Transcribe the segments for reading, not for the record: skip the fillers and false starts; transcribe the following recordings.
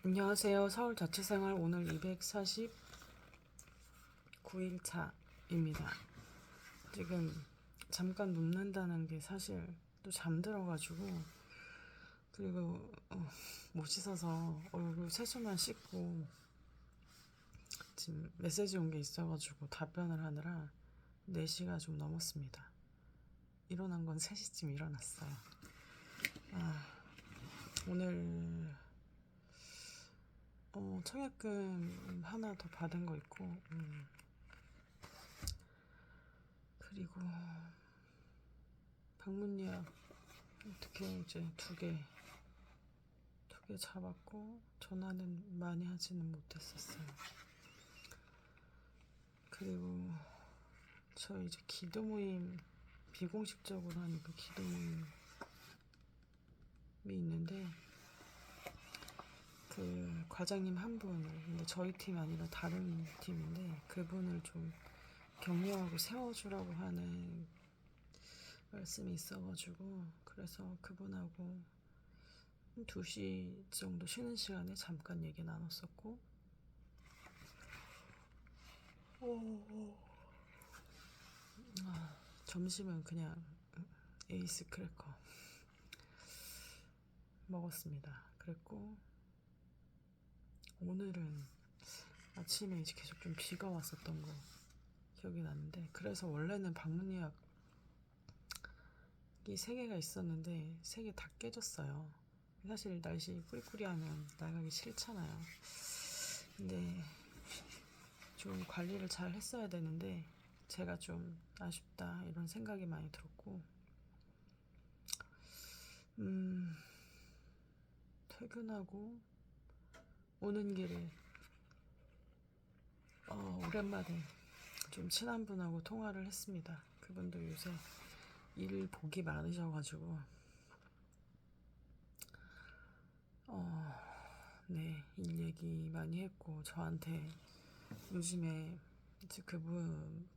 안녕하세요. 서울 자취생활 오늘 249일차입니다. 지금 잠깐 눕는다는 게 사실 또 잠들어가지고, 그리고 못 씻어서 얼굴 세수만 씻고 지금 메시지 온 게 있어가지고 답변을 하느라 4시가 좀 넘었습니다. 일어난 건 3시쯤 일어났어요. 오늘 청약금 하나 더 받은 거 있고, 그리고 방문 예약 어떻게 이제 두 개 잡았고, 전화는 많이 하지는 못했었어요. 그리고 저 이제 기도 모임, 비공식적으로 하는 그 기도 모임이 있는데, 그 과장님 한 분을, 근데 저희 팀이 아니라 다른 팀인데 그분을 좀 격려하고 세워주라고 하는 말씀이 있어가지고, 그래서 그분하고 2시 정도 쉬는 시간에 잠깐 얘기 나눴었고, 점심은 그냥 에이스 크래커 먹었습니다. 그랬고, 오늘은 아침에 이제 계속 좀 비가 왔었던 거 기억이 나는데, 그래서 원래는 방문 예약이 3개가 있었는데 3개 다 깨졌어요. 사실 날씨 꾸리꾸리하면 나가기 싫잖아요. 근데 좀 관리를 잘 했어야 되는데 제가 좀 아쉽다 이런 생각이 많이 들었고, 퇴근하고 오는 길에 오랜만에 좀 친한 분하고 통화를 했습니다. 그분도 요새 일 복이 많으셔가지고 네, 일 얘기 많이 했고, 저한테 요즘에 이제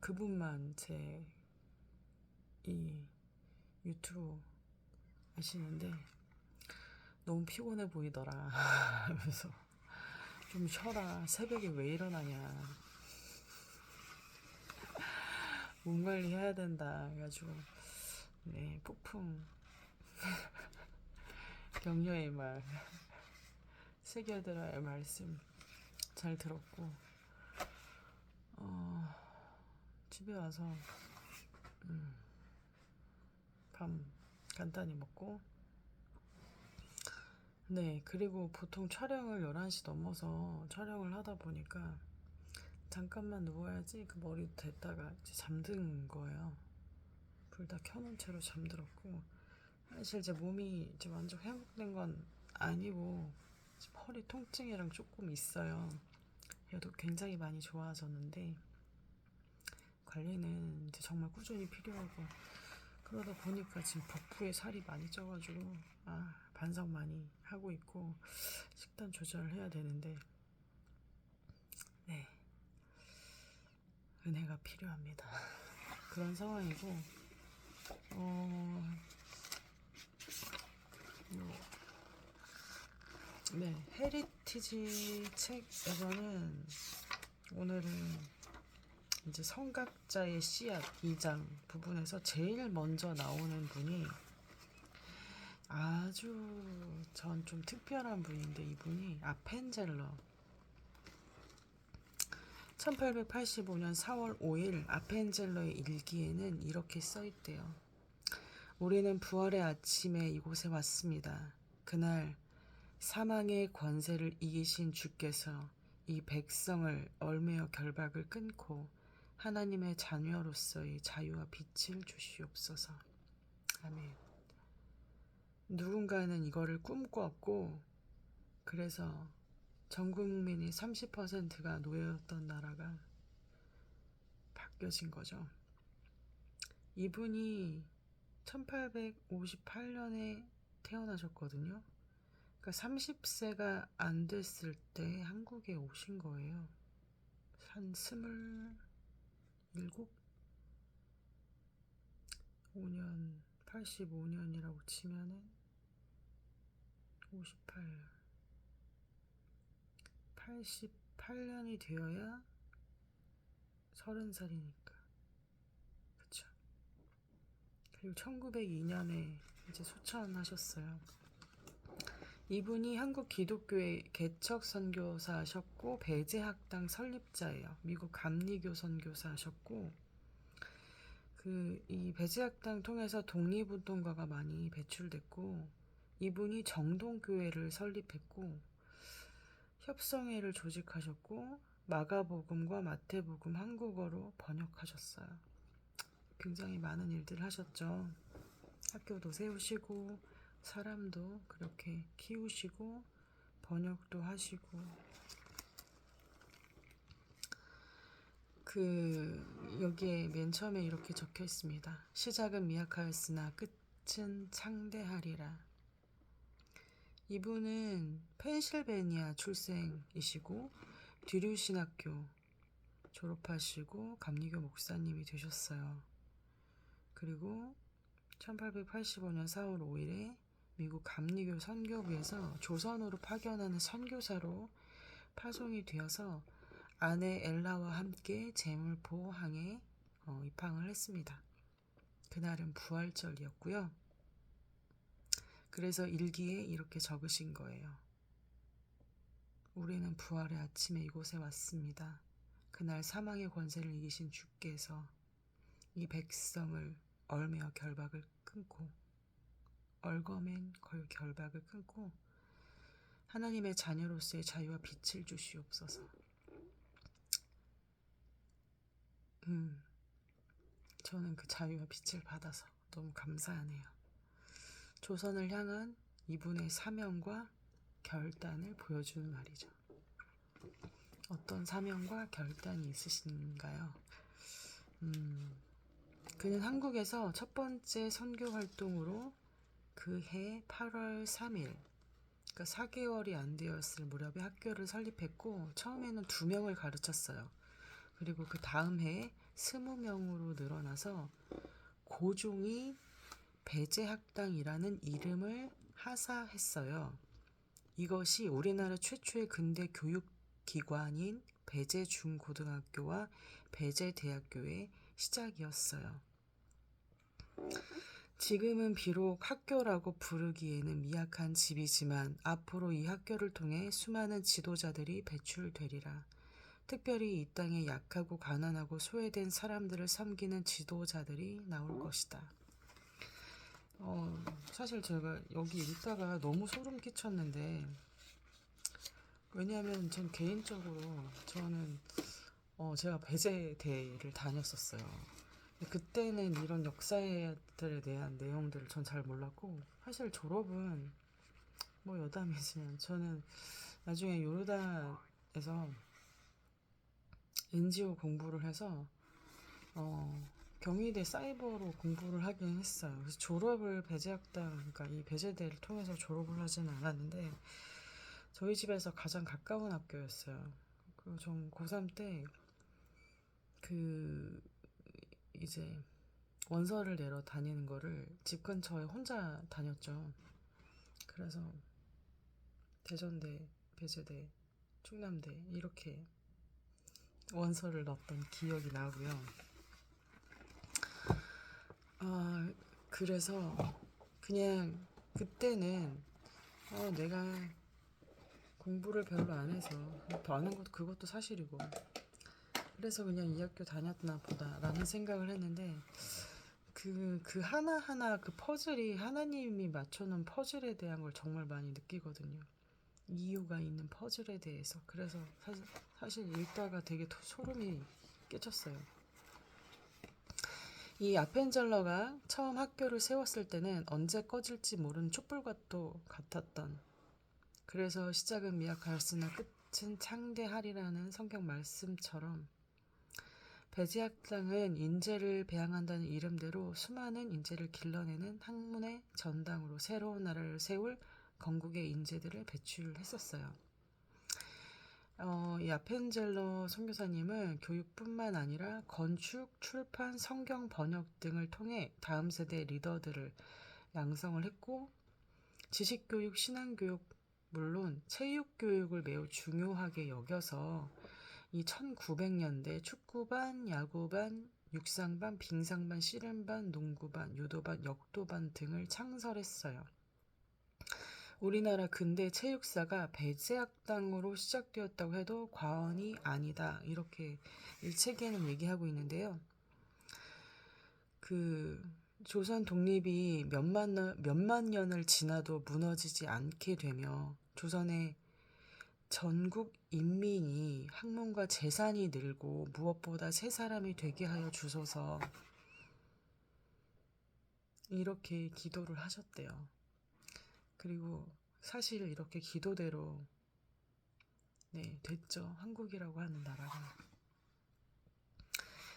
그분만 제 이 유튜브 하시는데 너무 피곤해 보이더라 하면서 좀 쉬어라, 새벽에 왜 일어나냐, 몸 관리해야 된다 해가지고, 네, 폭풍 격려의 말, 새겨들어야 할 말씀 잘 들었고, 집에 와서 밤 간단히 먹고, 네, 그리고 보통 촬영을 11시 넘어서 촬영을 하다 보니까 잠깐만 누워야지 그 머리 됐다가 이제 잠든 거예요. 불 다 켜놓은 채로 잠들었고, 사실 제 몸이 이제 완전 회복된 건 아니고 지금 허리 통증이랑 조금 있어요. 그래도 굉장히 많이 좋아졌는데 관리는 이제 정말 꾸준히 필요하고, 그러다 보니까 지금 복부에 살이 많이 쪄가지고 반성 많이 하고 있고, 식단 조절을 해야 되는데, 네, 은혜가 필요합니다. 그런 상황이고, 어, 뭐, 네, 헤리티지 책에서는 오늘은 이제 성각자의 씨앗 2장 부분에서 제일 먼저 나오는 분이 아주 전 좀 특별한 분인데, 이분이 아펜젤러, 1885년 4월 5일 아펜젤러의 일기에는 이렇게 써있대요. 우리는 부활의 아침에 이곳에 왔습니다. 그날 사망의 권세를 이기신 주께서 이 백성을 얼매어 결박을 끊고 하나님의 자녀로서의 자유와 빛을 주시옵소서. 아멘. 누군가는 이거를 꿈꾸었고, 그래서 전 국민이 30%가 노예였던 나라가 바뀌어진 거죠. 이분이 1858년에 태어나셨거든요. 그러니까 30세가 안 됐을 때 한국에 오신 거예요. 한 27, 5년, 85년이라고 치면은 58, 88년이 되어야 30살이니까. 그쵸. 그리고 1902년에 이제 소천하셨어요. 이분이 한국 기독교의 개척 선교사셨고 배제학당 설립자예요. 미국 감리교 선교사셨고 이 배제학당 통해서 독립운동가가 많이 배출됐고 이분이 정동교회를 설립했고 협성회를 조직하셨고 마가복음과 마태복음 한국어로 번역하셨어요. 굉장히 많은 일들을 하셨죠. 학교도 세우시고 사람도 그렇게 키우시고 번역도 하시고 여기에 맨 처음에 이렇게 적혀 있습니다. 시작은 미약하였으나 끝은 창대하리라. 이분은 펜실베니아 출생이시고 뒤류 신학교 졸업하시고 감리교 목사님이 되셨어요. 그리고 1885년 4월 5일에 미국 감리교 선교부에서 조선으로 파견하는 선교사로 파송이 되어서 아내 엘라와 함께 제물포항에 입항을 했습니다. 그날은 부활절이었고요. 그래서 일기에 이렇게 적으신 거예요. 우리는 부활의 아침에 이곳에 왔습니다. 그날 사망의 권세를 이기신 주께서 이 백성을 얼매어 결박을 끊고 결박을 끊고 하나님의 자녀로서의 자유와 빛을 주시옵소서. 저는 그 자유와 빛을 받아서 너무 감사하네요. 조선을 향한 이분의 사명과 결단을 보여주는 말이죠. 어떤 사명과 결단이 있으신가요? 그는 한국에서 첫 번째 선교 활동으로 그해 8월 3일, 그러니까 4개월이 안 되었을 무렵에 학교를 설립했고 처음에는 2명을 가르쳤어요. 그리고 그 다음 해에 20명으로 늘어나서 고종이 배제학당이라는 이름을 하사했어요. 이것이 우리나라 최초의 근대 교육기관인 배제중고등학교와 배제대학교의 시작이었어요. 지금은 비록 학교라고 부르기에는 미약한 집이지만 앞으로 이 학교를 통해 수많은 지도자들이 배출되리라. 특별히 이 땅에 약하고 가난하고 소외된 사람들을 섬기는 지도자들이 나올 것이다. 사실 제가 여기 읽다가 너무 소름 끼쳤는데 왜냐하면 전 개인적으로 저는 제가 배제대를 다녔었어요. 그때는 이런 역사들에 대한 내용들을 전 잘 몰랐고 사실 졸업은 뭐 여담이지만 저는 나중에 요르단에서 NGO 공부를 해서 경희대 사이버로 공부를 하긴 했어요. 그래서 졸업을 배제학당, 그러니까 이 배제대를 통해서 졸업을 하지는 않았는데 저희 집에서 가장 가까운 학교였어요. 그리고 전 고3 때 이제 원서를 내러 다니는 거를 집 근처에 혼자 다녔죠. 그래서 대전대, 배제대, 충남대 이렇게 원서를 넣었던 기억이 나고요. 그래서 그냥 그때는 내가 공부를 별로 안 해서 아는 것도 그것도 사실이고 그래서 그냥 이 학교 다녔나 보다라는 생각을 했는데 그 하나하나 그 퍼즐이 하나님이 맞춰놓은 퍼즐에 대한 걸 정말 많이 느끼거든요. 이유가 있는 퍼즐에 대해서. 그래서 사실 읽다가 되게 소름이 끼쳤어요. 이 아펜젤러가 처음 학교를 세웠을 때는 언제 꺼질지 모르는 촛불과도 같았던, 그래서 시작은 미약하였으나 끝은 창대하리라는 성경 말씀처럼 배제학당은 인재를 배양한다는 이름대로 수많은 인재를 길러내는 학문의 전당으로 새로운 나라를 세울 건국의 인재들을 배출했었어요. 이 아펜젤러 선교사님은 교육뿐만 아니라 건축, 출판, 성경 번역 등을 통해 다음 세대 리더들을 양성을 했고 지식교육, 신앙교육 물론 체육교육을 매우 중요하게 여겨서 이 1900년대 축구반, 야구반, 육상반, 빙상반, 씨름반, 농구반, 유도반, 역도반 등을 창설했어요. 우리나라 근대 체육사가 배제학당으로 시작되었다고 해도 과언이 아니다. 이렇게 이 책에는 얘기하고 있는데요. 그 조선 독립이 몇만 년을 지나도 무너지지 않게 되며 조선의 전국 인민이 학문과 재산이 늘고 무엇보다 새 사람이 되게 하여 주소서, 이렇게 기도를 하셨대요. 그리고 사실 이렇게 기도대로 됐죠. 한국이라고 하는 나라가.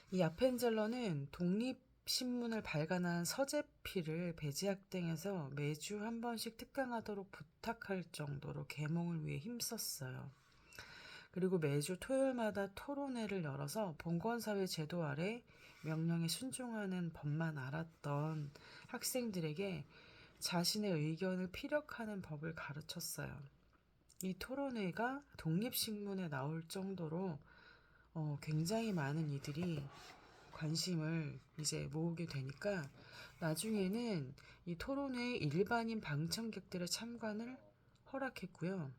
이 아펜젤러는 독립신문을 발간한 서재필을 배제학당에서 매주 한 번씩 특강하도록 부탁할 정도로 계몽을 위해 힘썼어요. 그리고 매주 토요일마다 토론회를 열어서 봉건사회 제도 아래 명령에 순종하는 법만 알았던 학생들에게 자신의 의견을 피력하는 법을 가르쳤어요. 이 토론회가 독립신문에 나올 정도로 굉장히 많은 이들이 관심을 이제 모으게 되니까 나중에는 이 토론회에 일반인 방청객들의 참관을 허락했고요.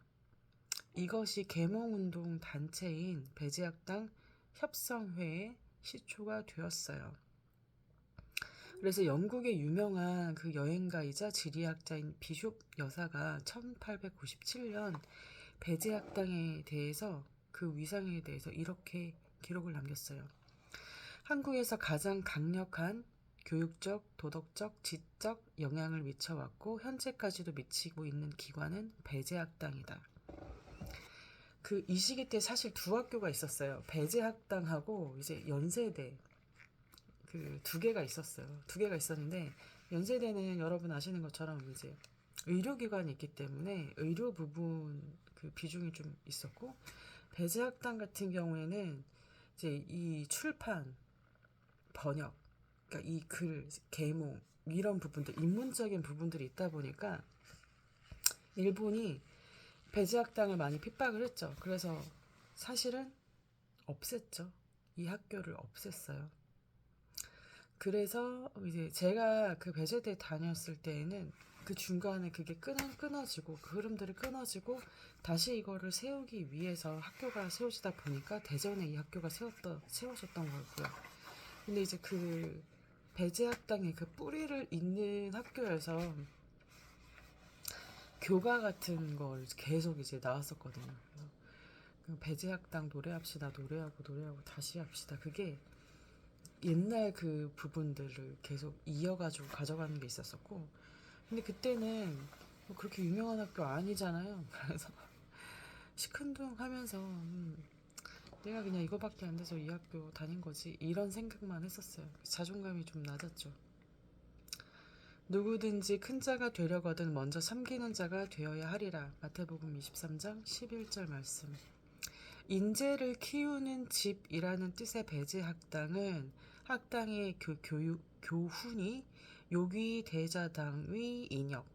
이것이 계몽운동 단체인 배제학당 협성회의 시초가 되었어요. 그래서 영국의 유명한 그 여행가이자 지리학자인 비숍 여사가 1897년 배제학당에 대해서 그 위상에 대해서 이렇게 기록을 남겼어요. 한국에서 가장 강력한 교육적, 도덕적, 지적 영향을 미쳐왔고 현재까지도 미치고 있는 기관은 배제학당이다. 이 시기 때 사실 두 학교가 있었어요. 배제학당하고 이제 연세대, 두 개가 있었어요. 두 개가 있었는데 연세대는 여러분 아시는 것처럼 이제 의료기관이 있기 때문에 의료 부분 비중이 좀 있었고, 배제학당 같은 경우에는 이제 이 출판, 번역, 그러니까 이 글, 계몽 이런 부분들, 인문적인 부분들이 있다 보니까 일본이 배제학당을 많이 핍박을 했죠. 그래서 사실은 없앴죠. 이 학교를 없앴어요. 그래서 이제 제가 그 배제대 다녔을 때에는 그 중간에 그게 끊어지고 그 흐름들이 끊어지고 다시 이거를 세우기 위해서 학교가 세워지다 보니까 대전에 이 학교가 세워졌던 거고요. 근데 이제 그 배제학당의 그 뿌리를 잇는 학교에서 교가 같은 걸 계속 이제 나왔었거든요. 배제학당 노래합시다, 노래하고 다시 합시다. 그게 옛날 그 부분들을 계속 이어가지고 가져가는 게 있었었고, 근데 그때는 뭐 그렇게 유명한 학교 아니잖아요. 그래서 시큰둥하면서 내가 그냥 이거밖에 안 돼서 이 학교 다닌 거지, 이런 생각만 했었어요. 자존감이 좀 낮았죠. 누구든지 큰 자가 되려거든 먼저 섬기는 자가 되어야 하리라. 마태복음 23장 11절 말씀. 인재를 키우는 집이라는 뜻의 배제학당은 학당의 교훈이 요기 대자당의 인역,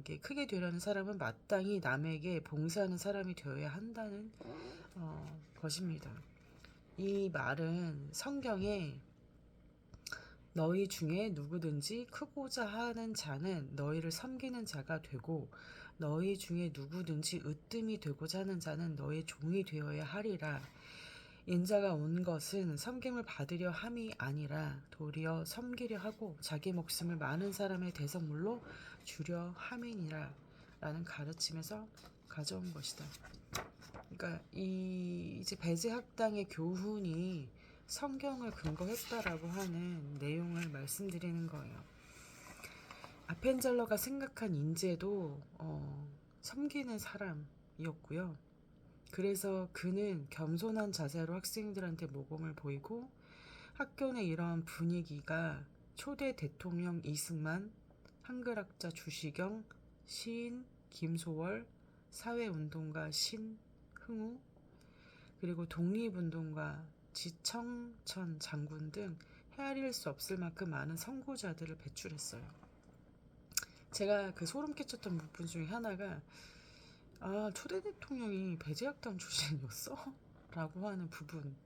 이게 크게 되려는 사람은 마땅히 남에게 봉사하는 사람이 되어야 한다는 것입니다. 이 말은 성경에 너희 중에 누구든지 크고자 하는 자는 너희를 섬기는 자가 되고 너희 중에 누구든지 으뜸이 되고자 하는 자는 너희 종이 되어야 하리라. 인자가 온 것은 섬김을 받으려 함이 아니라 도리어 섬기려 하고 자기 목숨을 많은 사람의 대성물로 주려 함이니라 라는 가르침에서 가져온 것이다. 그러니까 이제 배제학당의 교훈이 성경을 근거했다라고 하는 내용을 말씀드리는 거예요. 아펜젤러가 생각한 인재도 섬기는 사람이었고요. 그래서 그는 겸손한 자세로 학생들한테 모범을 보이고 학교 내 이러한 분위기가 초대 대통령 이승만, 한글학자 주시경, 시인 김소월, 사회운동가 신흥우, 그리고 독립운동가 지청천 장군 등 헤아릴 수 없을 만큼 많은 선구자들을 배출했어요. 제가 그 소름 끼쳤던 부분 중에 하나가 초대 대통령이 배제학당 출신이었어? 라고 하는 부분.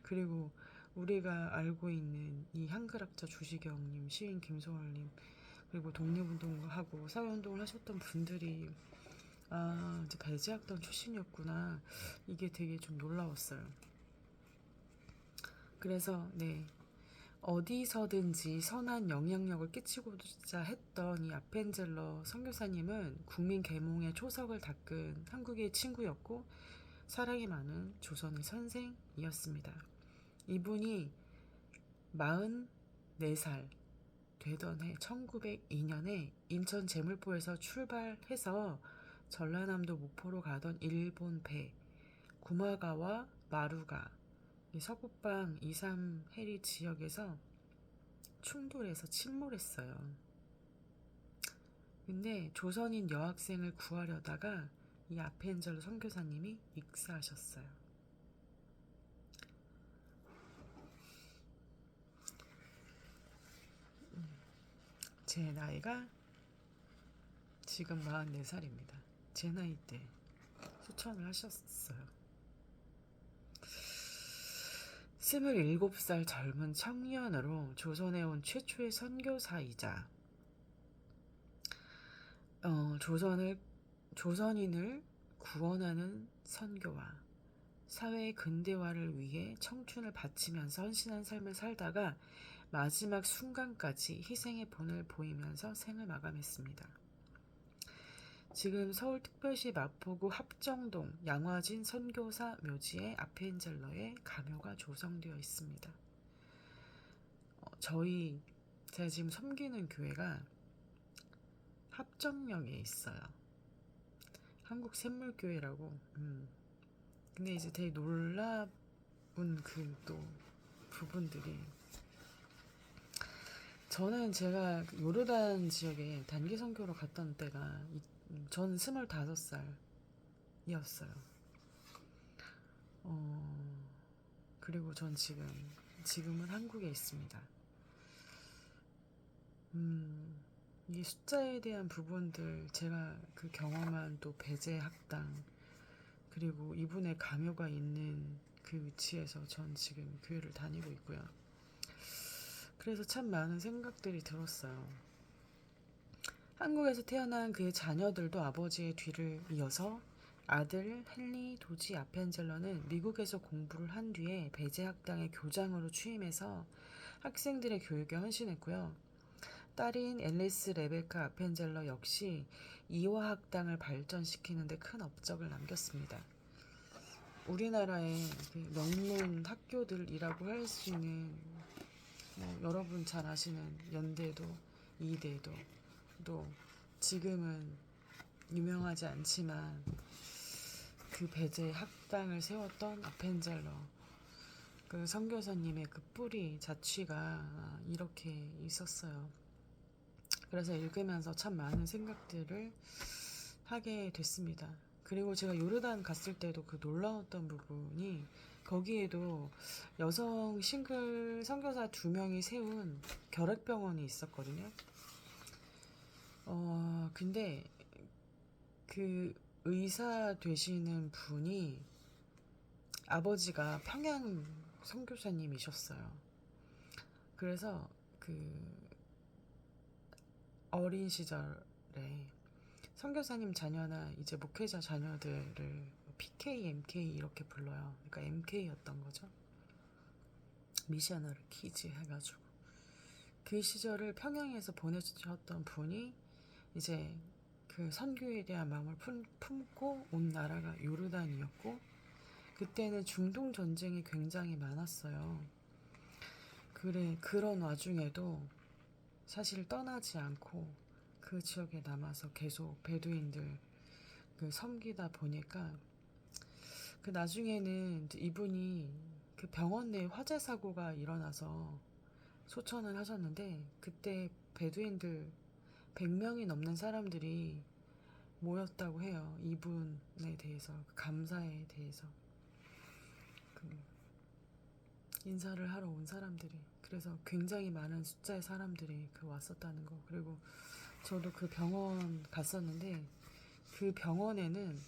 그리고 우리가 알고 있는 이 한글학자 주시경님, 시인 김소월님, 그리고 독립운동하고 사회운동을 하셨던 분들이 이제 배제학당 출신이었구나. 이게 되게 좀 놀라웠어요. 그래서 네, 어디서든지 선한 영향력을 끼치고자 했던 이 아펜젤러 선교사님은 국민 계몽의 초석을 닦은 한국의 친구였고 사랑이 많은 조선의 선생이었습니다. 이분이 44살 되던 해 1902년에 인천 제물포에서 출발해서 전라남도 목포로 가던 일본 배 구마가와 마루가 서북방 2, 3 해리 지역에서 충돌해서 침몰했어요. 근데 조선인 여학생을 구하려다가 이 아펜젤로 선교사님이 익사하셨어요. 제 나이가 지금 44살입니다. 제 나이 때 소천을 하셨어요. 27살 젊은 청년으로 조선에 온 최초의 선교사이자 조선인을 구원하는 선교와 사회의 근대화를 위해 청춘을 바치면서 헌신한 삶을 살다가 마지막 순간까지 희생의 본을 보이면서 생을 마감했습니다. 지금 서울특별시 마포구 합정동 양화진 선교사 묘지에 아펜젤러의 가묘가 조성되어 있습니다. 제가 지금 섬기는 교회가 합정역에 있어요. 한국샘물교회라고. 근데 이제 되게 놀라운 그 또 부분들이, 저는 제가 요르단 지역에 단기 선교로 갔던 때가 전 25살이었어요. 그리고 전 지금은 한국에 있습니다. 이 숫자에 대한 부분들, 제가 그 경험한 또 배제 학당, 그리고 이분의 가묘가 있는 그 위치에서 전 지금 교회를 다니고 있고요. 그래서 참 많은 생각들이 들었어요. 한국에서 태어난 그의 자녀들도 아버지의 뒤를 이어서 아들 헨리 도지 아펜젤러는 미국에서 공부를 한 뒤에 배제학당의 교장으로 취임해서 학생들의 교육에 헌신했고요. 딸인 앨리스 레베카 아펜젤러 역시 이화학당을 발전시키는 데 큰 업적을 남겼습니다. 우리나라의 명문 학교들이라고 할 수 있는 여러분 잘 아시는 연대도, 이대도, 또 지금은 유명하지 않지만 그 배제 학당을 세웠던 아펜젤러 그 선교사님의 그 뿌리 자취가 이렇게 있었어요. 그래서 읽으면서 참 많은 생각들을 하게 됐습니다. 그리고 제가 요르단 갔을 때도 그 놀라웠던 부분이, 거기에도 여성 싱글 선교사 2명이 세운 결핵병원이 있었거든요. 근데 그 의사 되시는 분이 아버지가 평양 선교사님이셨어요. 그래서 그 어린 시절에 선교사님 자녀나 이제 목회자 자녀들을 PK, MK 이렇게 불러요. 그러니까 MK였던 거죠. 미셔너리 키즈 해가지고 그 시절을 평양에서 보내셨던 분이 이제 그 선교에 대한 마음을 품고 온 나라가 요르단이었고, 그때는 중동 전쟁이 굉장히 많았어요. 그런 와중에도 사실 떠나지 않고 그 지역에 남아서 계속 베두인들 섬기다 보니까 그 나중에는 이분이 그 병원 내 화재 사고가 일어나서 소천을 하셨는데, 그때 베두인들 100명이 넘는 사람들이 모였다고 해요. 이분에 대해서, 감사에 대해서 인사를 하러 온 사람들이. 그래서 굉장히 많은 숫자의 사람들이 왔었다는 거. 그리고 저도 그 병원 갔었는데 그 병원에는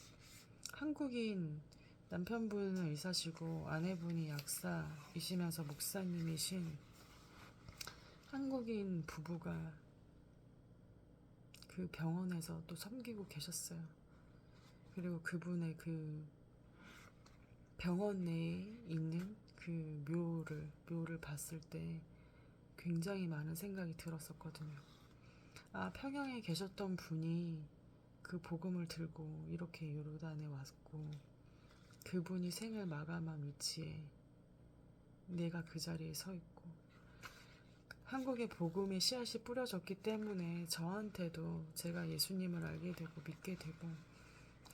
한국인 남편분은 의사시고 아내분이 약사이시면서 목사님이신 한국인 부부가 그 병원에서 또 섬기고 계셨어요. 그리고 그분의 그 병원 내에 있는 그 묘를 봤을 때 굉장히 많은 생각이 들었었거든요. 아, 평양에 계셨던 분이 그 복음을 들고 이렇게 요르단에 왔고, 그분이 생을 마감한 위치에 내가 그 자리에 서 있고, 한국의 복음의 씨앗이 뿌려졌기 때문에 저한테도 제가 예수님을 알게 되고 믿게 되고,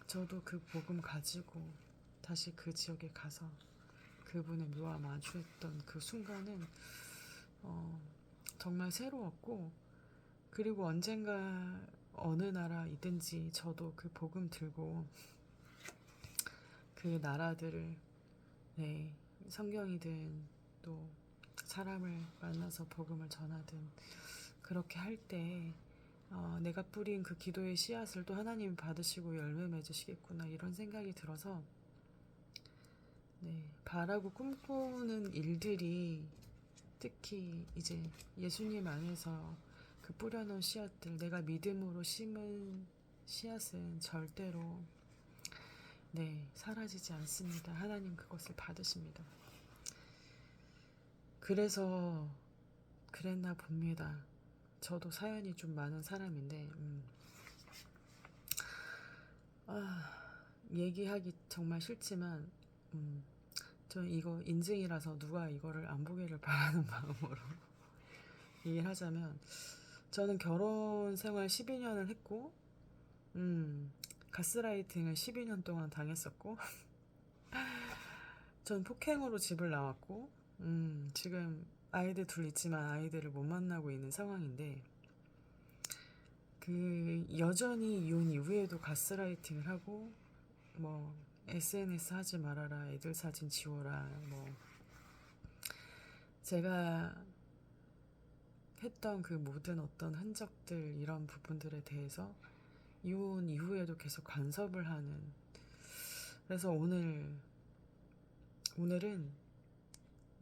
저도 그 복음 가지고 다시 그 지역에 가서 그분의 묘와 마주했던 그 순간은 정말 새로웠고, 그리고 언젠가 어느 나라이든지 저도 그 복음 들고 그 나라들을, 네, 성경이든 또 사람을 만나서 복음을 전하든 그렇게 할 때 내가 뿌린 그 기도의 씨앗을 또 하나님이 받으시고 열매 맺으시겠구나 이런 생각이 들어서, 네, 바라고 꿈꾸는 일들이 특히 이제 예수님 안에서 그 뿌려놓은 씨앗들, 내가 믿음으로 심은 씨앗은 절대로, 네, 사라지지 않습니다. 하나님 그것을 받으십니다. 그래서 그랬나 봅니다. 저도 사연이 좀 많은 사람인데 얘기하기 정말 싫지만 저는 이거 인증이라서 누가 이거를 안 보기를 바라는 마음으로 얘기를 하자면, 저는 결혼 생활 12년을 했고 가스라이팅을 12년 동안 당했었고 전 폭행으로 집을 나왔고 지금 아이들 둘 있지만 아이들을 못 만나고 있는 상황인데, 그 여전히 이혼 이후에도 가스라이팅을 하고 뭐 SNS 하지 말아라, 애들 사진 지워라, 뭐 제가 했던 그 모든 어떤 흔적들, 이런 부분들에 대해서 이혼 이후에도 계속 간섭을 하는. 그래서 오늘은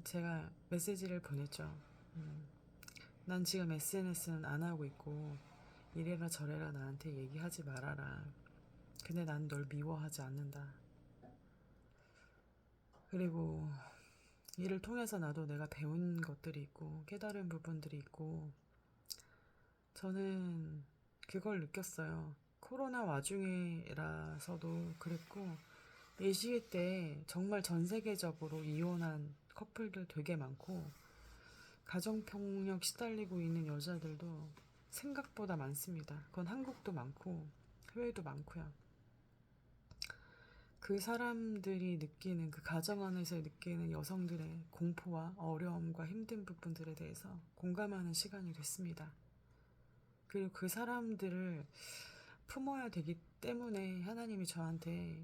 제가 메시지를 보냈죠. 난 지금 SNS는 안 하고 있고 이래라 저래라 나한테 얘기하지 말아라. 근데 난 널 미워하지 않는다. 그리고 이를 통해서 나도 내가 배운 것들이 있고 깨달은 부분들이 있고, 저는 그걸 느꼈어요. 코로나 와중에라서도 그랬고, 예시기 때 정말 전 세계적으로 이혼한 커플들 되게 많고, 가정폭력 시달리고 있는 여자들도 생각보다 많습니다. 그건 한국도 많고 해외도 많고요. 그 사람들이 느끼는, 그 가정 안에서 느끼는 여성들의 공포와 어려움과 힘든 부분들에 대해서 공감하는 시간이 됐습니다. 그리고 그 사람들을 품어야 되기 때문에 하나님이 저한테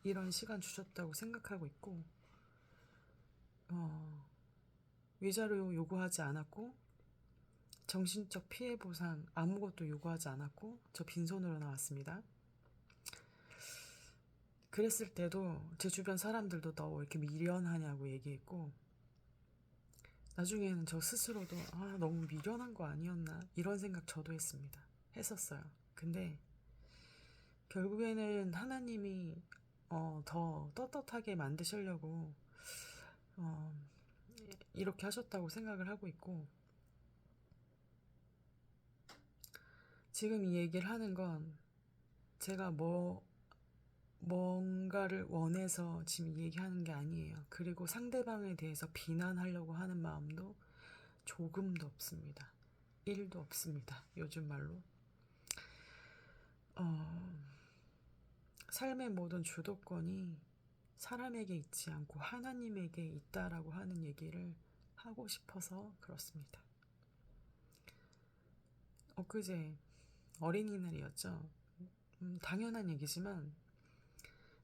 이런 시간 주셨다고 생각하고 있고, 위자료 요구하지 않았고 정신적 피해 보상 아무것도 요구하지 않았고 저 빈손으로 나왔습니다. 그랬을 때도 제 주변 사람들도 너 왜 이렇게 미련하냐고 얘기했고, 나중에는 저 스스로도 너무 미련한 거 아니었나 이런 생각 저도 했었어요. 근데 결국에는 하나님이 더 떳떳하게 만드시려고 이렇게 하셨다고 생각을 하고 있고, 지금 이 얘기를 하는 건 제가 뭔가를 원해서 지금 이 얘기하는 게 아니에요. 그리고 상대방에 대해서 비난하려고 하는 마음도 조금도 없습니다. 1도 없습니다. 요즘 말로. 삶의 모든 주도권이 사람에게 있지 않고 하나님에게 있다라고 하는 얘기를 하고 싶어서 그렇습니다. 엊그제 어린이날이었죠. 당연한 얘기지만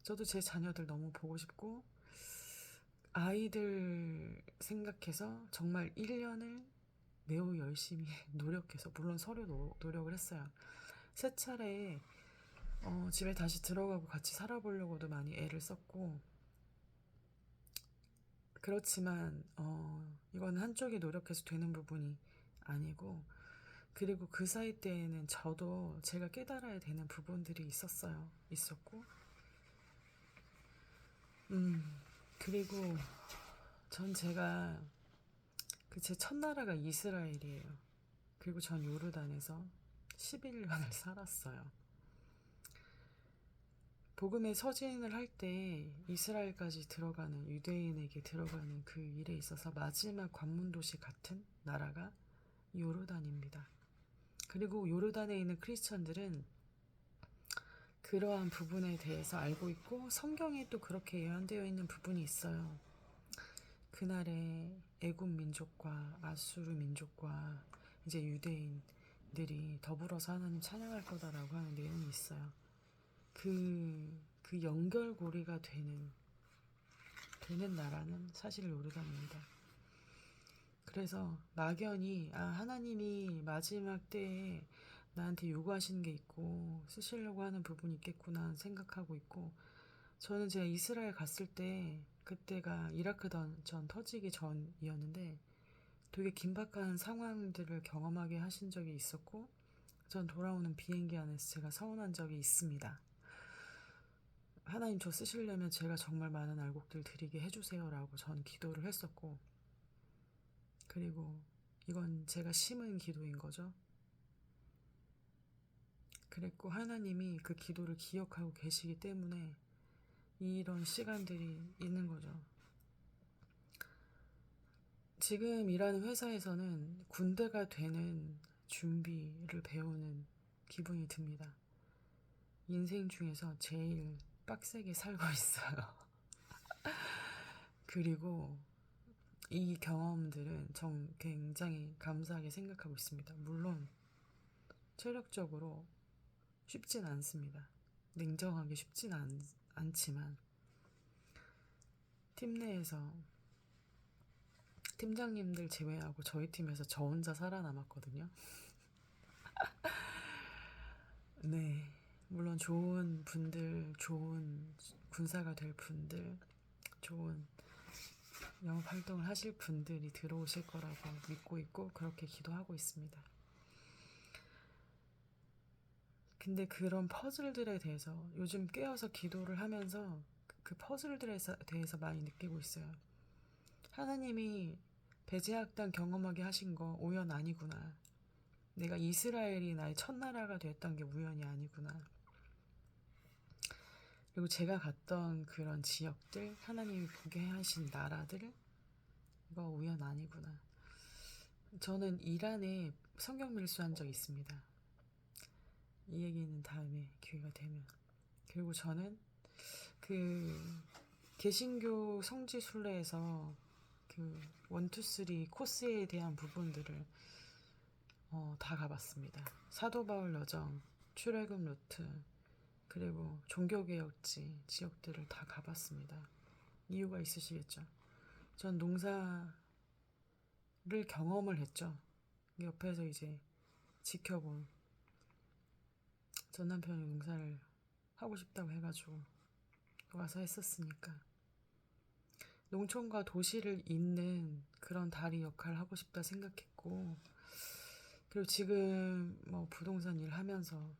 저도 제 자녀들 너무 보고 싶고, 아이들 생각해서 정말 1년을 매우 열심히 노력해서, 물론 서류 노력을 했어요. 세 차례 집에 다시 들어가고 같이 살아보려고도 많이 애를 썼고, 그렇지만 이거는 한쪽이 노력해서 되는 부분이 아니고, 그리고 그 사이 때에는 저도 제가 깨달아야 되는 부분들이 있었고, 그리고 제가 제 첫나라가 이스라엘이에요. 그리고 전 요르단에서 11년을 살았어요. 복음의 서진을 할 때 이스라엘까지 들어가는, 유대인에게 들어가는 그 일에 있어서 마지막 관문도시 같은 나라가 요르단입니다. 그리고 요르단에 있는 크리스천들은 그러한 부분에 대해서 알고 있고, 성경에 또 그렇게 예언되어 있는 부분이 있어요. 그날에 애굽 민족과 아수르 민족과 이제 유대인들이 더불어서 하나님 찬양할 거다라고 하는 내용이 있어요. 그 연결고리가 되는 나라는 사실 요르단입니다. 그래서 막연히 하나님이 마지막 때에 나한테 요구하시는 게 있고 쓰시려고 하는 부분이 있겠구나 생각하고 있고, 저는 제가 이스라엘 갔을 때 그때가 이라크 전 터지기 전이었는데 되게 긴박한 상황들을 경험하게 하신 적이 있었고, 전 돌아오는 비행기 안에서 제가 서운한 적이 있습니다. 하나님, 저 쓰시려면 제가 정말 많은 알곡들 드리게 해주세요라고 전 기도를 했었고, 그리고 이건 제가 심은 기도인 거죠. 그랬고 하나님이 그 기도를 기억하고 계시기 때문에 이런 시간들이 있는 거죠. 지금 일하는 회사에서는 군대가 되는 준비를 배우는 기분이 듭니다. 인생 중에서 제일 빡세게 살고 있어요. 그리고 이 경험들은 굉장히 감사하게 생각하고 있습니다. 물론 체력적으로 쉽진 않습니다. 냉정하게 쉽진 않지만 팀 내에서 팀장님들 제외하고 저희 팀에서 저 혼자 살아남았거든요. 네, 물론 좋은 분들, 좋은 군사가 될 분들, 좋은 영업 활동을 하실 분들이 들어오실 거라고 믿고 있고 그렇게 기도하고 있습니다. 근데 그런 퍼즐들에 대해서 요즘 깨어서 기도를 하면서 그 퍼즐들에 대해서 많이 느끼고 있어요. 하나님이 배제학당 경험하게 하신 거 우연 아니구나. 내가 이스라엘이 나의 첫나라가 됐던 게 우연이 아니구나. 그리고 제가 갔던 그런 지역들, 하나님이 보게 하신 나라들, 이거 우연 아니구나. 저는 이란에 성경 밀수한 적 있습니다. 이 얘기는 다음에 기회가 되면. 그리고 저는 그 개신교 성지 순례에서 그 1, 2, 3 코스에 대한 부분들을 다 가봤습니다. 사도 바울 여정, 출애굽 루트, 그리고 종교개혁지 지역들을 다 가봤습니다. 이유가 있으시겠죠. 전 농사를 경험을 했죠. 옆에서 이제 지켜본, 전 남편이 농사를 하고 싶다고 해가지고 와서 했었으니까 농촌과 도시를 잇는 그런 다리 역할을 하고 싶다 생각했고, 그리고 지금 부동산 일 하면서는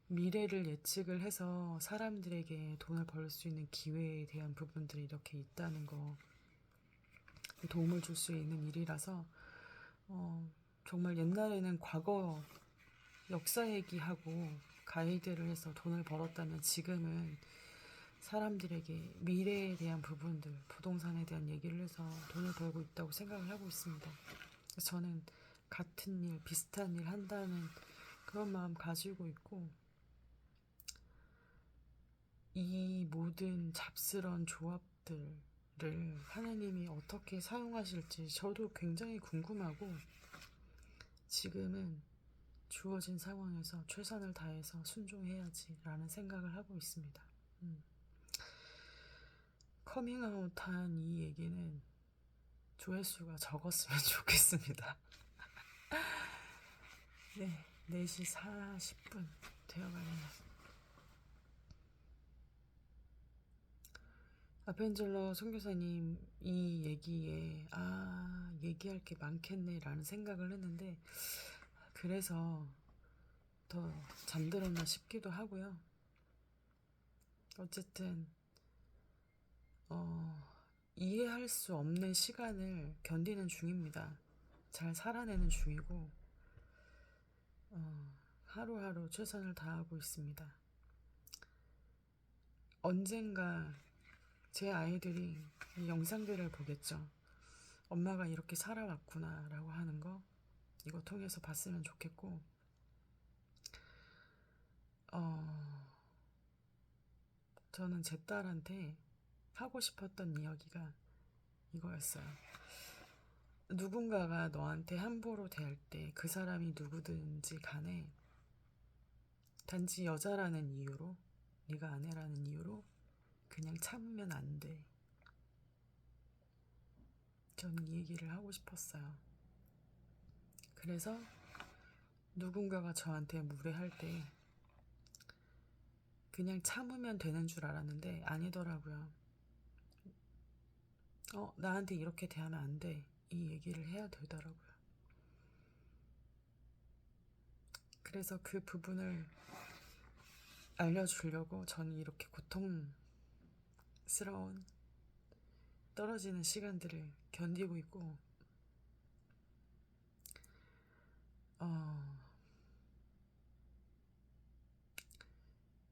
미래를 예측을 해서 사람들에게 돈을 벌 수 있는 기회에 대한 부분들이 이렇게 있다는 거, 도움을 줄 수 있는 일이라서 정말 옛날에는 과거 역사 얘기하고 가이드를 해서 돈을 벌었다면 지금은 사람들에게 미래에 대한 부분들, 부동산에 대한 얘기를 해서 돈을 벌고 있다고 생각을 하고 있습니다. 그래서 저는 같은 일, 비슷한 일 한다는 그런 마음 가지고 있고, 이 모든 잡스러운 조합들을 하나님이 어떻게 사용하실지 저도 굉장히 궁금하고, 지금은 주어진 상황에서 최선을 다해서 순종해야지 라는 생각을 하고 있습니다. 커밍아웃한 이 얘기는 조회수가 적었으면 좋겠습니다. 네, 4시 40분 되어가네요. 아펜젤러 선교사님 이 얘기에 얘기할 게 많겠네 라는 생각을 했는데, 그래서 더 잠들었나 싶기도 하고요. 어쨌든 이해할 수 없는 시간을 견디는 중입니다. 잘 살아내는 중이고, 하루하루 최선을 다하고 있습니다. 언젠가 제 아이들이 이 영상들을 보겠죠. 엄마가 이렇게 살아왔구나 라고 하는 거, 이거 통해서 봤으면 좋겠고, 저는 제 딸한테 하고 싶었던 이야기가 이거였어요. 누군가가 너한테 함부로 대할 때 그 사람이 누구든지 간에 단지 여자라는 이유로, 네가 아내라는 이유로 그냥 참으면 안 돼. 저는 이 얘기를 하고 싶었어요. 그래서 누군가가 저한테 무례할 때 그냥 참으면 되는 줄 알았는데 아니더라고요. 나한테 이렇게 대하면 안 돼. 이 얘기를 해야 되더라고요. 그래서 그 부분을 알려주려고 저는 이렇게 고통스러운 떨어지는 시간들을 견디고 있고,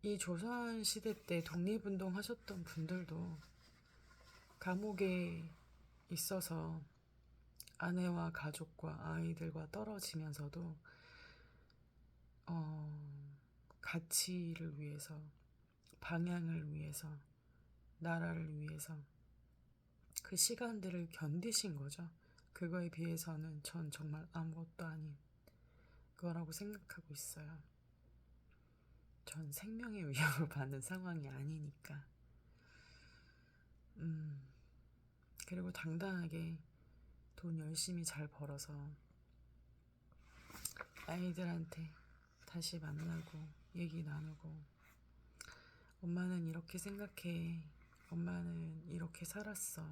이 조선시대 때 독립운동 하셨던 분들도 감옥에 있어서 아내와 가족과 아이들과 떨어지면서도 가치를 위해서, 방향을 위해서, 나라를 위해서 그 시간들을 견디신 거죠. 그거에 비해서는 전 정말 아무것도 아닌 거라고 생각하고 있어요. 전 생명의 위협을 받는 상황이 아니니까. 그리고 당당하게 돈 열심히 잘 벌어서 아이들한테 다시 만나고 얘기 나누고, 엄마는 이렇게 생각해, 엄마는 이렇게 살았어,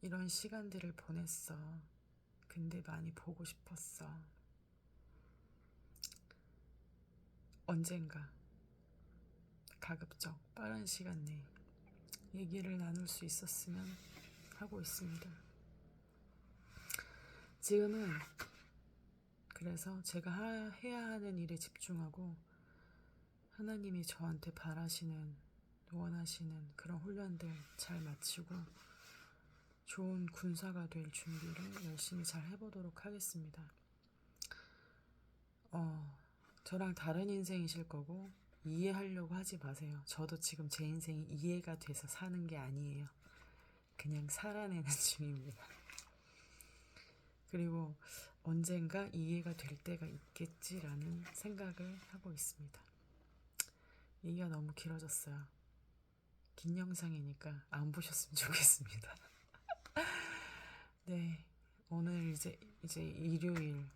이런 시간들을 보냈어, 근데 많이 보고 싶었어. 언젠가 가급적 빠른 시간 내에 얘기를 나눌 수 있었으면 하고 있습니다. 지금은 그래서 제가 해야 하는 일에 집중하고 하나님이 저한테 바라시는, 원하시는 그런 훈련들 잘 마치고 좋은 군사가 될 준비를 열심히 잘 해보도록 하겠습니다. 저랑 다른 인생이실 거고 이해하려고 하지 마세요. 저도 지금 제 인생이 이해가 돼서 사는 게 아니에요. 그냥 살아내는 중입니다. 그리고 언젠가 이해가 될 때가 있겠지라는 생각을 하고 있습니다. 얘기가 너무 길어졌어요. 긴 영상이니까 안 보셨으면 좋겠습니다. 네, 오늘 이제 일요일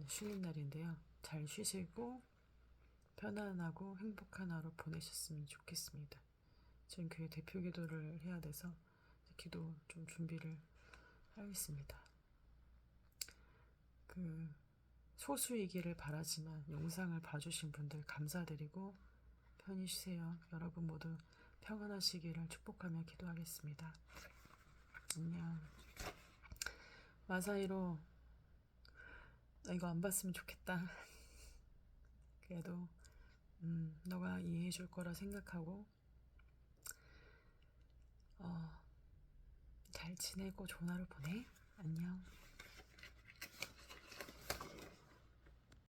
쉬는 날인데요. 잘 쉬시고 편안하고 행복한 하루 보내셨으면 좋겠습니다. 지금 교회 대표 기도를 해야 돼서 기도 좀 준비를 하겠습니다. 소수이기를 바라지만 영상을 봐주신 분들 감사드리고 편히 쉬세요. 여러분 모두 평안하시기를 축복하며 기도하겠습니다. 안녕. 마사이로, 이거 안 봤으면 좋겠다. 그래도 너가 이해해 줄 거라 생각하고 잘 지내고 좋은 하루 보내. 안녕.